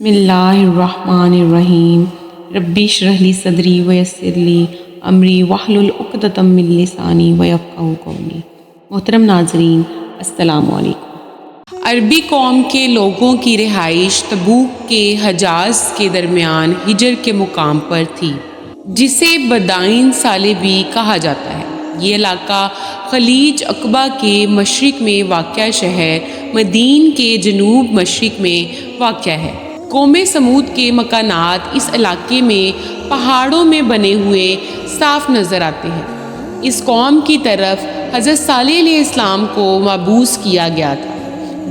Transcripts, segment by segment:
بسم اللہ الرحمن الرحیم ربی اشرح لی صدری ویسر لی امری واحلل عقدۃ من لسانی ویفقہوا قولی۔ محترم ناظرین، السلام علیکم۔ عربی قوم کے لوگوں کی رہائش تبوک کے حجاز کے درمیان ہجر کے مقام پر تھی، جسے بدائن سالے بھی کہا جاتا ہے۔ یہ علاقہ خلیج عقبہ کے مشرق میں واقع شہر مدین کے جنوب مشرق میں واقع ہے۔ قوم سمود کے مکانات اس علاقے میں پہاڑوں میں بنے ہوئے صاف نظر آتے ہیں۔ اس قوم کی طرف حضرت صالح علیہ السلام کو مبعوث کیا گیا تھا،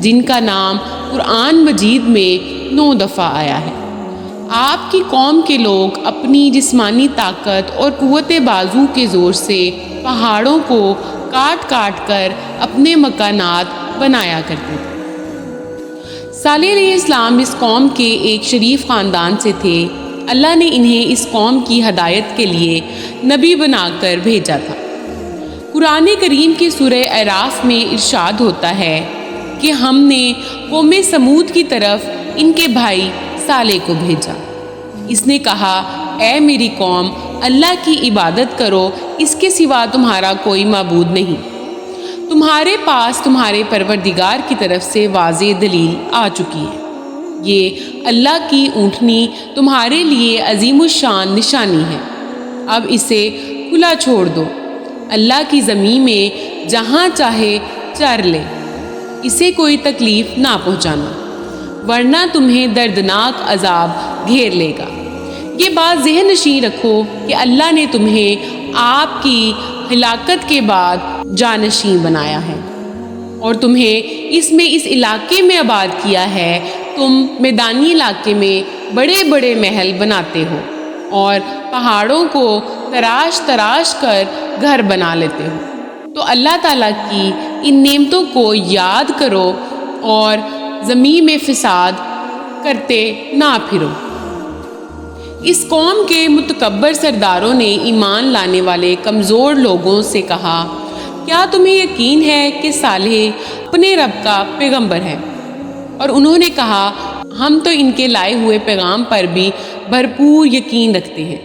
جن کا نام قرآن مجید میں 9 دفعہ آیا ہے۔ آپ کی قوم کے لوگ اپنی جسمانی طاقت اور قوت بازو کے زور سے پہاڑوں کو کاٹ کاٹ کر اپنے مکانات بنایا کرتے تھے۔ صالح علیہ السلام اس قوم کے ایک شریف خاندان سے تھے۔ اللہ نے انہیں اس قوم کی ہدایت کے لیے نبی بنا کر بھیجا تھا۔ قرآن کریم کی سورہ اعراف میں ارشاد ہوتا ہے کہ ہم نے قوم سمود کی طرف ان کے بھائی صالح کو بھیجا۔ اس نے کہا، اے میری قوم، اللہ کی عبادت کرو، اس کے سوا تمہارا کوئی معبود نہیں۔ تمہارے پاس تمہارے پروردگار کی طرف سے واضح دلیل آ چکی ہے۔ یہ اللہ کی اونٹنی تمہارے لیے عظیم الشان نشانی ہے۔ اب اسے کھلا چھوڑ دو، اللہ کی زمین میں جہاں چاہے چر لے، اسے کوئی تکلیف نہ پہنچانا، ورنہ تمہیں دردناک عذاب گھیر لے گا۔ یہ بات ذہن نشین رکھو کہ اللہ نے تمہیں آپ کی ہلاکت کے بعد جانشین بنایا ہے اور تمہیں اس علاقے میں آباد کیا ہے۔ تم میدانی علاقے میں بڑے بڑے محل بناتے ہو اور پہاڑوں کو تراش تراش کر گھر بنا لیتے ہو، تو اللہ تعالیٰ کی ان نعمتوں کو یاد کرو اور زمین میں فساد کرتے نہ پھرو۔ اس قوم کے متکبر سرداروں نے ایمان لانے والے کمزور لوگوں سے کہا، کیا تمہیں یقین ہے کہ صالح اپنے رب کا پیغمبر ہے؟ اور انہوں نے کہا، ہم تو ان کے لائے ہوئے پیغام پر بھی بھرپور یقین رکھتے ہیں۔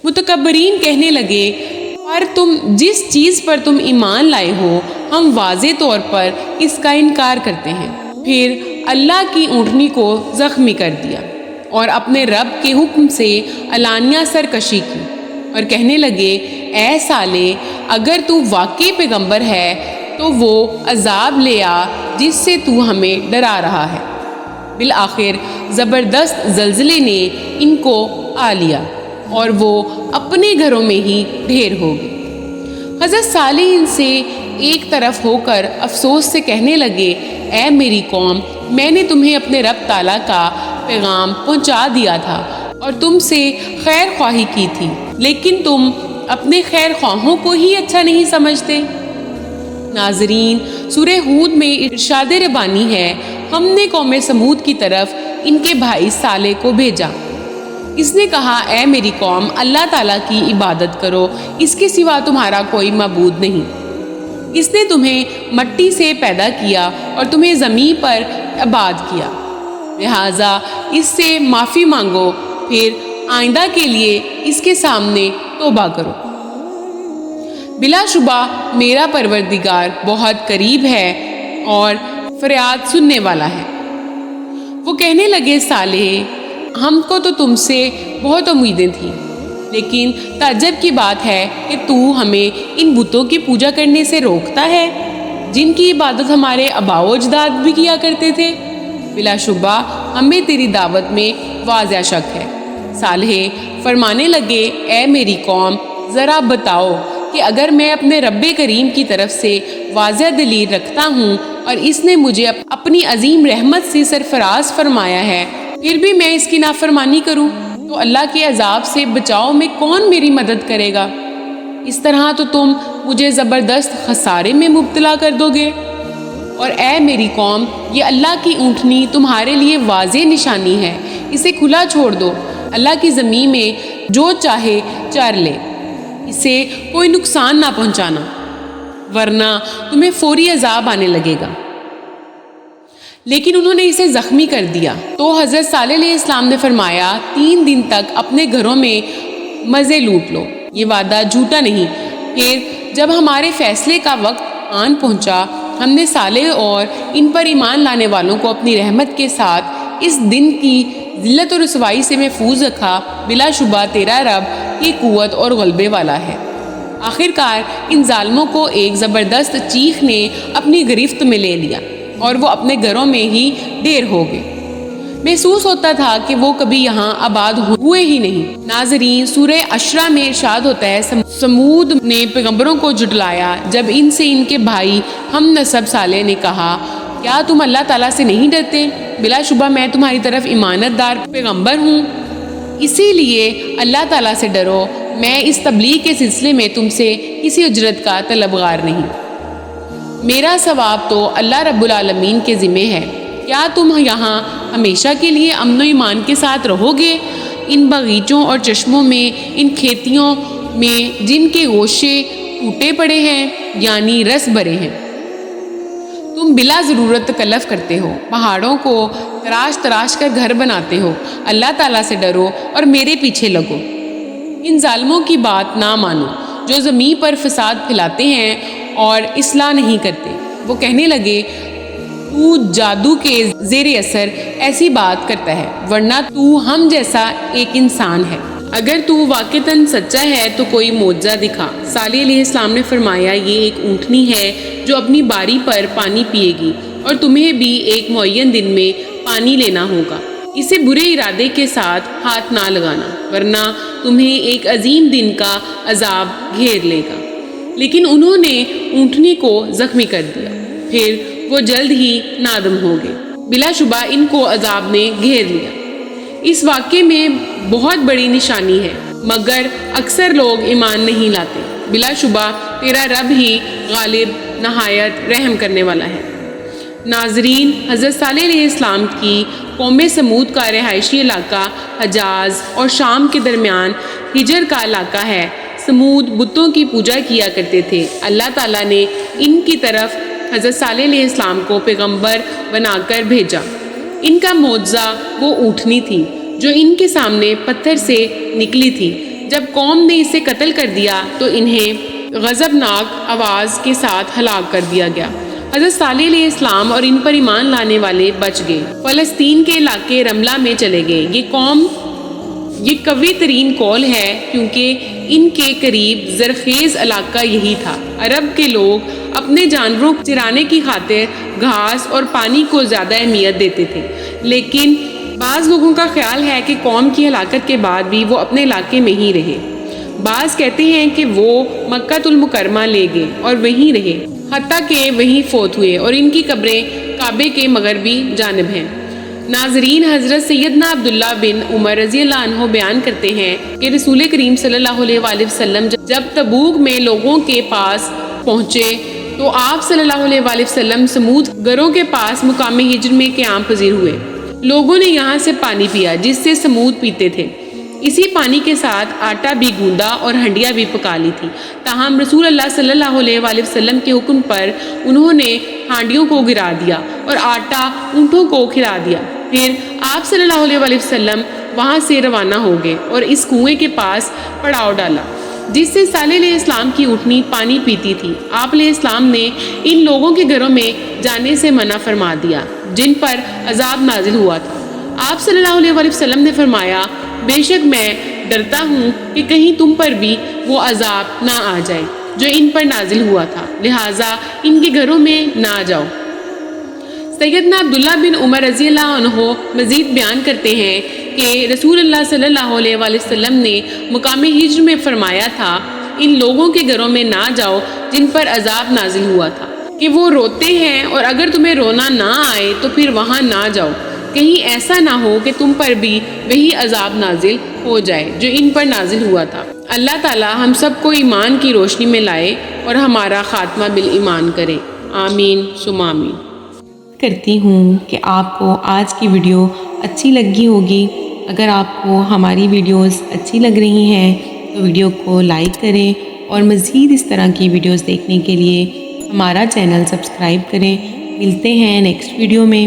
متکبرین کہنے لگے، پر تم جس چیز پر تم ایمان لائے ہو، ہم واضح طور پر اس کا انکار کرتے ہیں۔ پھر اللہ کی اونٹنی کو زخمی کر دیا اور اپنے رب کے حکم سے علانیہ سرکشی کی اور کہنے لگے، اے صالح، اگر تو واقعی پیغمبر ہے تو وہ عذاب لے آ جس سے تو ہمیں ڈرا رہا ہے۔ بالآخر زبردست زلزلے نے ان کو آ لیا اور وہ اپنے گھروں میں ہی ڈھیر ہو گئے۔ حضرت صالح ان سے ایک طرف ہو کر افسوس سے کہنے لگے، اے میری قوم، میں نے تمہیں اپنے رب تعالیٰ کا پیغام پہنچا دیا تھا اور تم سے خیر خواہی کی تھی، لیکن تم اپنے خیر خواہوں کو ہی اچھا نہیں سمجھتے۔ ناظرین، سورہ ہود میں ارشاد ربانی ہے، ہم نے قوم سمود کی طرف ان کے بھائی صالح کو بھیجا۔ اس نے کہا، اے میری قوم، اللہ تعالیٰ کی عبادت کرو، اس کے سوا تمہارا کوئی معبود نہیں۔ اس نے تمہیں مٹی سے پیدا کیا اور تمہیں زمین پر آباد کیا، لہٰذا اس سے معافی مانگو، پھر آئندہ کے لیے اس کے سامنے توبہ کرو۔ بلا شبہ میرا پروردگار بہت قریب ہے اور فریاد سننے والا ہے۔ وہ کہنے لگے، صالح، ہم کو تو تم سے بہت امیدیں تھیں، لیکن تعجب کی بات ہے کہ تو ہمیں ان بتوں کی پوجا کرنے سے روکتا ہے جن کی عبادت ہمارے آباء و اجداد بھی کیا کرتے تھے۔ بلا شبہ ہمیں تیری دعوت میں واضح شک ہے۔ صالح فرمانے لگے، اے میری قوم، ذرا بتاؤ کہ اگر میں اپنے رب کریم کی طرف سے واضح دلیل رکھتا ہوں اور اس نے مجھے اپنی عظیم رحمت سے سرفراز فرمایا ہے، پھر بھی میں اس کی نافرمانی کروں تو اللہ کے عذاب سے بچاؤ میں کون میری مدد کرے گا؟ اس طرح تو تم مجھے زبردست خسارے میں مبتلا کر دو گے۔ اور اے میری قوم، یہ اللہ کی اونٹنی تمہارے لیے واضح نشانی ہے، اسے کھلا چھوڑ دو، اللہ کی زمین میں جو چاہے چر لے، اسے کوئی نقصان نہ پہنچانا، ورنہ تمہیں فوری عذاب آنے لگے گا۔ لیکن انہوں نے اسے زخمی کر دیا۔ تو حضرت صالح علیہ السلام نے فرمایا 3 دن تک اپنے گھروں میں مزے لوٹ لو، یہ وعدہ جھوٹا نہیں۔ پھر جب ہمارے فیصلے کا وقت آن پہنچا، ہم نے صالح اور ان پر ایمان لانے والوں کو اپنی رحمت کے ساتھ اس دن کی ذلت و رسوائی سے محفوظ رکھا۔ بلا شبہ تیرا رب کی قوت اور غلبے والا ہے۔ آخر کار ان ظالموں کو ایک زبردست چیخ نے اپنی گرفت میں لے لیا اور وہ اپنے گھروں میں ہی ڈھیر ہو گئے۔ محسوس ہوتا تھا کہ وہ کبھی یہاں آباد ہوئے ہی نہیں۔ ناظرین، سورہ عشرہ میں ارشاد ہوتا ہے سمود نے پیغمبروں کو جھٹلایا جب ان سے ان کے بھائی ہم نسب صالح نے کہا کیا تم اللہ تعالیٰ سے نہیں ڈرتے؟ بلا شبہ میں تمہاری طرف ایمانت دار پیغمبر ہوں، اسی لیے اللہ تعالیٰ سے ڈرو، میں اس تبلیغ کے سلسلے میں تم سے کسی اجرت کا طلبگار نہیں، میرا ثواب تو اللہ رب العالمین کے ذمہ ہے۔ کیا تم یہاں ہمیشہ کے لیے امن و ایمان کے ساتھ رہو گے؟ ان باغیچوں اور چشموں میں، ان کھیتیوں میں جن کے گوشے ٹوٹے پڑے ہیں یعنی رس بھرے ہیں، تم بلا ضرورت تکلف کرتے ہو، پہاڑوں کو تراش تراش کر گھر بناتے ہو۔ اللہ تعالیٰ سے ڈرو اور میرے پیچھے لگو۔ ان ظالموں کی بات نہ مانو جو زمین پر فساد پھیلاتے ہیں اور اصلاح نہیں کرتے۔ وہ کہنے لگے تو جادو کے زیر اثر ایسی بات کرتا ہے، ورنہ تو ہم جیسا ایک انسان ہے۔ اگر تو واقعتاً سچا ہے تو کوئی معجزہ دکھا۔ صالح علیہ السلام نے فرمایا یہ ایک اونٹنی ہے جو اپنی باری پر پانی پیے گی اور تمہیں بھی ایک معین دن میں پانی لینا ہوگا، اسے برے ارادے کے ساتھ ہاتھ نہ لگانا ورنہ تمہیں ایک عظیم دن کا عذاب گھیر لے گا۔ لیکن انہوں نے اونٹنی کو زخمی کر دیا، پھر وہ جلد ہی نادم ہو گئے۔ بلا شبہ ان کو عذاب نے گھیر لیا۔ اس واقعے میں بہت بڑی نشانی ہے، مگر اکثر لوگ ایمان نہیں لاتے۔ بلا شبہ تیرا رب ہی غالب نہایت رحم کرنے والا ہے۔ ناظرین، حضرت صالح علیہ السلام کی قوم سمود کا رہائشی علاقہ حجاز اور شام کے درمیان ہجر کا علاقہ ہے۔ سمود بتوں کی پوجا کیا کرتے تھے۔ اللہ تعالیٰ نے ان کی طرف حضرت صالح علیہ السلام کو پیغمبر بنا کر بھیجا۔ ان کا معجزہ وہ اونٹنی تھی جو ان کے سامنے پتھر سے نکلی تھی۔ جب قوم نے اسے قتل کر دیا تو انہیں غضبناک آواز کے ساتھ ہلاک کر دیا گیا۔ حضرت صالح علیہ السلام اور ان پر ایمان لانے والے بچ گئے، فلسطین کے علاقے رملہ میں چلے گئے۔ یہ قوی ترین قول ہے کیونکہ ان کے قریب زرخیز علاقہ یہی تھا۔ عرب کے لوگ اپنے جانوروں کو چرانے کی خاطر گھاس اور پانی کو زیادہ اہمیت دیتے تھے، لیکن بعض لوگوں کا خیال ہے کہ قوم کی ہلاکت کے بعد بھی وہ اپنے علاقے میں ہی رہے۔ بعض کہتے ہیں کہ وہ مکہ المکرمہ لے گئے اور وہیں رہے، حتیٰ کہ وہیں فوت ہوئے اور ان کی قبریں کعبے کے مغربی جانب ہیں۔ ناظرین، حضرت سیدنا عبداللہ بن عمر رضی اللہ عنہ بیان کرتے ہیں کہ رسول کریم صلی اللہ علیہ وآلہ وسلم جب تبوک میں لوگوں کے پاس پہنچے تو آپ صلی اللہ علیہ وآلہ وسلم سمود گروں کے پاس مقام ہجر میں قیام پذیر ہوئے۔ لوگوں نے یہاں سے پانی پیا جس سے سمود پیتے تھے، اسی پانی کے ساتھ آٹا بھی گوندا اور ہنڈیاں بھی پکا لی تھی۔ تاہم رسول اللہ صلی اللہ علیہ وآلہ وسلم کے حکم پر انہوں نے ہانڈیوں کو گرا دیا اور آٹا اونٹوں کو کھلا دیا۔ پھر آپ صلی اللہ علیہ وآلہ وسلم وہاں سے روانہ ہو گئے اور اس کنویں کے پاس پڑاؤ ڈالا جس سے صالح علیہ السلام کی اونٹنی پانی پیتی تھی۔ آپ علیہ السلام نے ان لوگوں کے گھروں میں جانے سے منع فرما دیا جن پر عذاب نازل ہوا تھا۔ آپ صلی اللہ علیہ وآلہ وسلم نے فرمایا بے شک میں ڈرتا ہوں کہ کہیں تم پر بھی وہ عذاب نہ آ جائے جو ان پر نازل ہوا تھا، لہٰذا ان کے گھروں میں نہ جاؤ۔ سیدنا عبداللہ بن عمر رضی اللہ عنہ مزید بیان کرتے ہیں کہ رسول اللہ صلی اللہ علیہ وآلہ وسلم نے مقام ہجر میں فرمایا تھا ان لوگوں کے گھروں میں نہ جاؤ جن پر عذاب نازل ہوا تھا کہ وہ روتے ہیں، اور اگر تمہیں رونا نہ آئے تو پھر وہاں نہ جاؤ، کہیں ایسا نہ ہو کہ تم پر بھی وہی عذاب نازل ہو جائے جو ان پر نازل ہوا تھا۔ اللہ تعالی ہم سب کو ایمان کی روشنی میں لائے اور ہمارا خاتمہ بالایمان کرے، آمین ثم آمین۔ کرتی ہوں کہ آپ کو آج کی ویڈیو اچھی لگی ہوگی۔ اگر آپ کو ہماری ویڈیوز اچھی لگ رہی ہیں تو ویڈیو کو لائک کریں اور مزید اس طرح کی ویڈیوز دیکھنے کے لیے ہمارا چینل سبسکرائب کریں۔ ملتے ہیں نیکسٹ ویڈیو میں۔